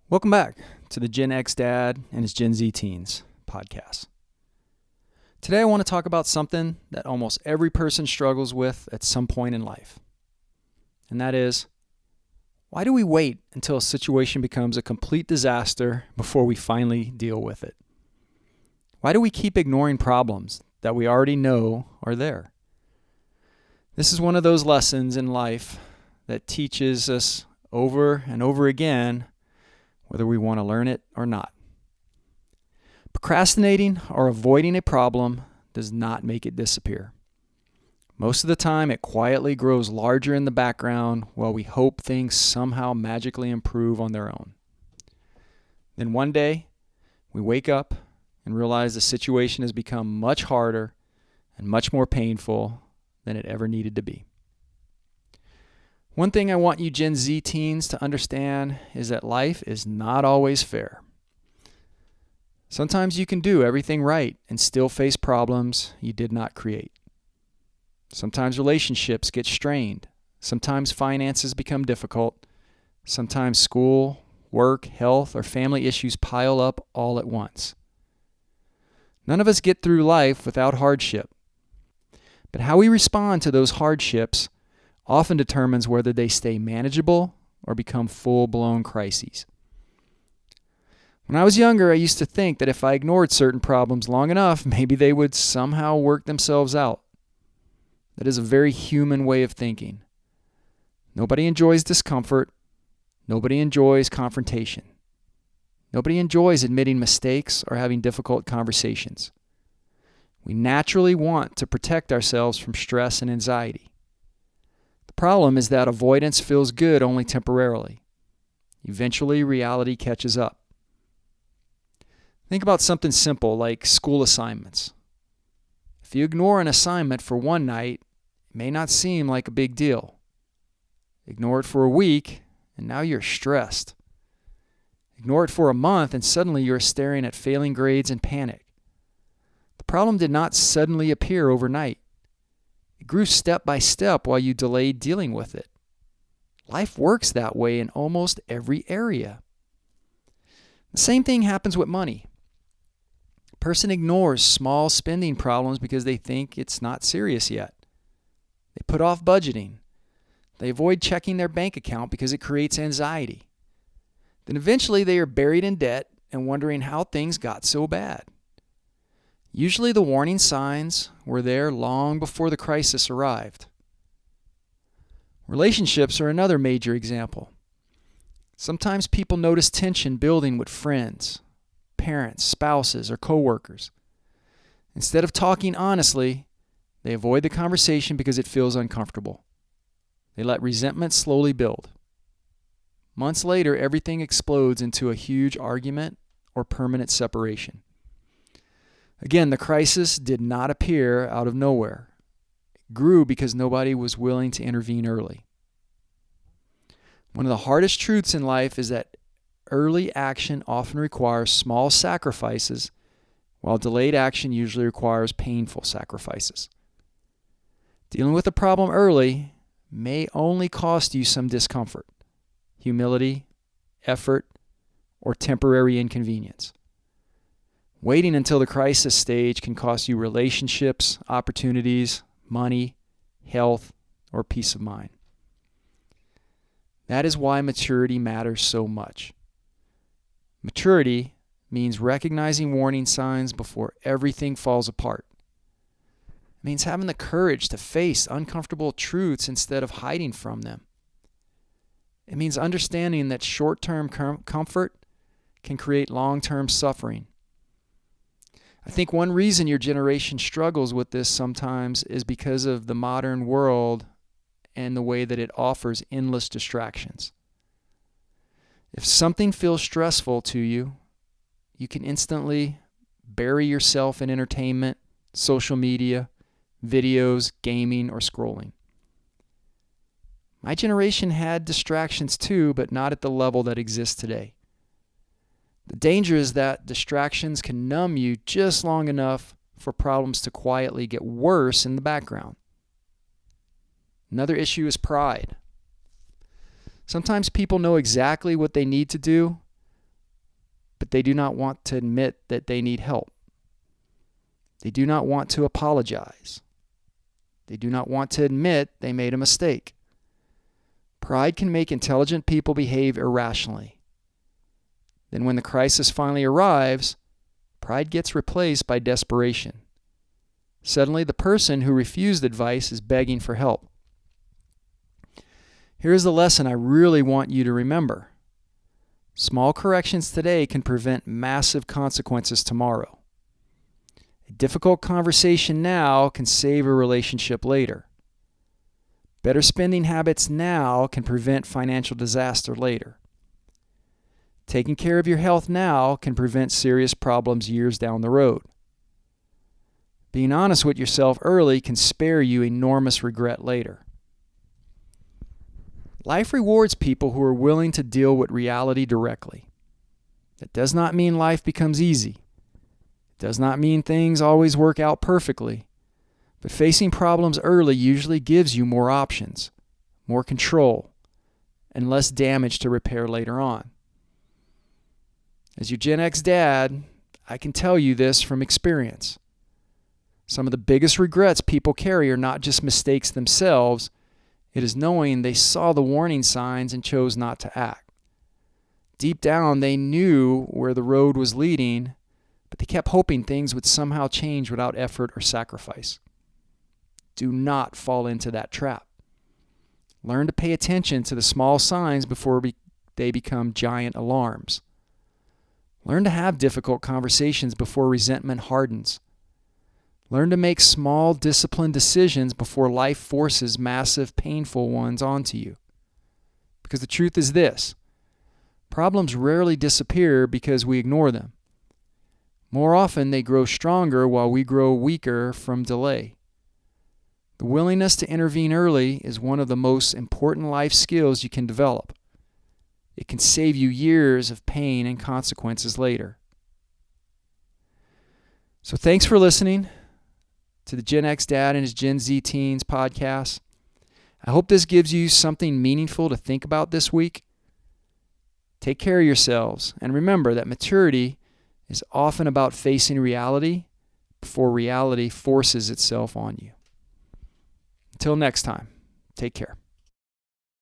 Welcome back to the Gen X Dad and his Gen Z Teens podcast. Today I want to talk about something that almost every person struggles with at some point in life. And that is, why do we wait until a situation becomes a complete disaster before we finally deal with it? Why do we keep ignoring problems that we already know are there? This is one of those lessons in life that teaches us over and over again whether we want to learn it or not. Procrastinating or avoiding a problem does not make it disappear. Most of the time, it quietly grows larger in the background while we hope things somehow magically improve on their own. Then one day, we wake up and realize the situation has become much harder and much more painful than it ever needed to be. One thing I want you Gen Z teens to understand is that life is not always fair. Sometimes you can do everything right and still face problems you did not create. Sometimes relationships get strained. Sometimes finances become difficult. Sometimes school, work, health, or family issues pile up all at once. None of us get through life without hardship. But how we respond to those hardships often determines whether they stay manageable or become full-blown crises. When I was younger, I used to think that if I ignored certain problems long enough, maybe they would somehow work themselves out. That is a very human way of thinking. Nobody enjoys discomfort. Nobody enjoys confrontation. Nobody enjoys admitting mistakes or having difficult conversations. We naturally want to protect ourselves from stress and anxiety. The problem is that avoidance feels good only temporarily. Eventually, reality catches up. Think about something simple like school assignments. If you ignore an assignment for one night, it may not seem like a big deal. Ignore it for a week, and now you're stressed. Ignore it for a month, and suddenly you're staring at failing grades and panic. The problem did not suddenly appear overnight. It grew step by step while you delayed dealing with it. Life works that way in almost every area. The same thing happens with money. A person ignores small spending problems because they think it's not serious yet. They put off budgeting. They avoid checking their bank account because it creates anxiety. Then eventually they are buried in debt and wondering how things got so bad. Usually the warning signs were there long before the crisis arrived. Relationships are another major example. Sometimes people notice tension building with friends, parents, spouses, or coworkers. Instead of talking honestly, they avoid the conversation because it feels uncomfortable. They let resentment slowly build. Months later, everything explodes into a huge argument or permanent separation. Again, the crisis did not appear out of nowhere. It grew because nobody was willing to intervene early. One of the hardest truths in life is that early action often requires small sacrifices, while delayed action usually requires painful sacrifices. Dealing with a problem early may only cost you some discomfort, humility, effort, or temporary inconvenience. Waiting until the crisis stage can cost you relationships, opportunities, money, health, or peace of mind. That is why maturity matters so much. Maturity means recognizing warning signs before everything falls apart. It means having the courage to face uncomfortable truths instead of hiding from them. It means understanding that short-term comfort can create long-term suffering. I think one reason your generation struggles with this sometimes is because of the modern world and the way that it offers endless distractions. If something feels stressful to you, you can instantly bury yourself in entertainment, social media, videos, gaming, or scrolling. My generation had distractions too, but not at the level that exists today. The danger is that distractions can numb you just long enough for problems to quietly get worse in the background. Another issue is pride. Sometimes people know exactly what they need to do, but they do not want to admit that they need help. They do not want to apologize. They do not want to admit they made a mistake. Pride can make intelligent people behave irrationally. Then when the crisis finally arrives, pride gets replaced by desperation. Suddenly, the person who refused advice is begging for help. Here's the lesson I really want you to remember. Small corrections today can prevent massive consequences tomorrow. A difficult conversation now can save a relationship later. Better spending habits now can prevent financial disaster later. Taking care of your health now can prevent serious problems years down the road. Being honest with yourself early can spare you enormous regret later. Life rewards people who are willing to deal with reality directly. That does not mean life becomes easy. It does not mean things always work out perfectly. But facing problems early usually gives you more options, more control, and less damage to repair later on. As your Gen X dad, I can tell you this from experience. Some of the biggest regrets people carry are not just mistakes themselves. It is knowing they saw the warning signs and chose not to act. Deep down, they knew where the road was leading, but they kept hoping things would somehow change without effort or sacrifice. Do not fall into that trap. Learn to pay attention to the small signs before they become giant alarms. Learn to have difficult conversations before resentment hardens. Learn to make small, disciplined decisions before life forces massive, painful ones onto you. Because the truth is this: problems rarely disappear because we ignore them. More often, they grow stronger while we grow weaker from delay. The willingness to intervene early is one of the most important life skills you can develop. It can save you years of pain and consequences later. So thanks for listening to the Gen X Dad and his Gen Z Teens podcast. I hope this gives you something meaningful to think about this week. Take care of yourselves, and remember that maturity is often about facing reality before reality forces itself on you. Until next time, take care.